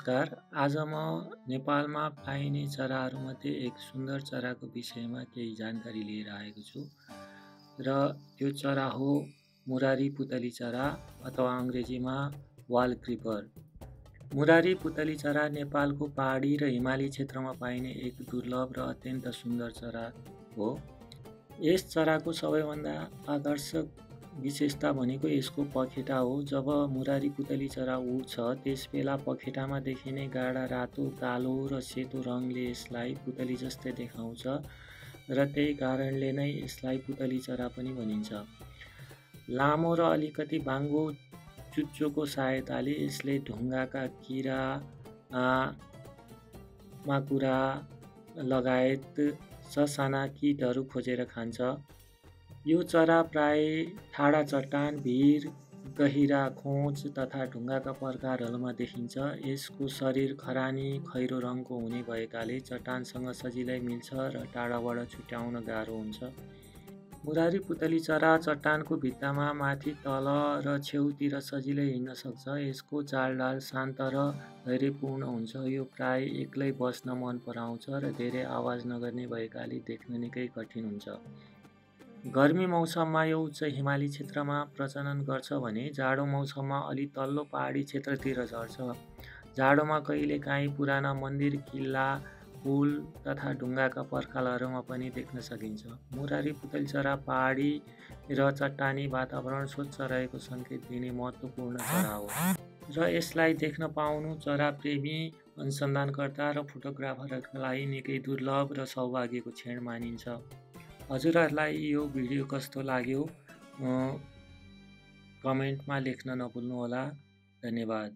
नमस्कार। आज म नेपालमा पाइने चराहरूमध्ये एक सुन्दर चराको विषयमा केही जानकारी लिएर आएको छु र त्यो चरा हो मुरारी पुतली चरा अथवा अङ्ग्रेजीमा वाल क्रिपर। मुरारी पुतली चरा नेपालको पहाडी र हिमाली क्षेत्रमा पाइने एक दुर्लभ र अत्यन्त सुन्दर चरा हो। यस चराको सबैभन्दा आकर्षक विशेषता भनेको यसको पखेटा हो। जब मुरारी पुतली चरा उड्छ त्यसबेला पखेटामा देखिने गाढा रातो, कालो र सेतो रङले यसलाई पुतली जस्तै देखाउँछ र त्यही कारणले नै यसलाई पुतली चरा पनि भनिन्छ। लामो र अलिकति बाङ्गो चुच्चोको सहायताले यसले ढुङ्गाका किरा, माकुरा लगायत ससाना कीटहरू खोजेर खान्छ। यो चरा प्राय ठाडा चट्टान, भिर, गहिरा खोज तथा ढुङ्गाका प्रकारहरूमा देखिन्छ। यसको शरीर खरानी खैरो रङको हुने भएकाले चट्टानसँग सजिलै मिल्छ र टाढाबाट छुट्याउन गाह्रो हुन्छ। मुरारी पुतली चरा चट्टानको भित्तामा माथि, तल र छेउतिर सजिलै हिँड्न सक्छ। यसको चालढाल शान्त र धैर्यपूर्ण हुन्छ। यो प्राय एक्लै बस्न मन पराउँछ र धेरै आवाज नगर्ने भएकाले देख्न निकै कठिन हुन्छ। गर्मी मौसममा यो उच्च हिमाली क्षेत्रमा प्रजनन गर्छ भने जाडो मौसममा अलि तल्लो पहाडी क्षेत्रतिर झर्छ। जाडोमा कहिलेकाहीँ पुराना मन्दिर, किल्ला, पुल तथा ढुङ्गाका पर्खालहरूमा पनि देख्न सकिन्छ। मुरारी पुतली चरा पहाडी र चट्टानी वातावरण स्वच्छ रहेको सङ्केत दिने महत्त्वपूर्ण चरा हो र यसलाई देख्न पाउनु चरा प्रेमी, अनुसन्धानकर्ता र फोटोग्राफरहरूका लागि निकै दुर्लभ र सौभाग्यको क्षण मानिन्छ। हजुरहरूलाई यो भिडियो कस्तो लाग्यो कमेन्टमा लेख्न नभुल्नुहोला। धन्यवाद।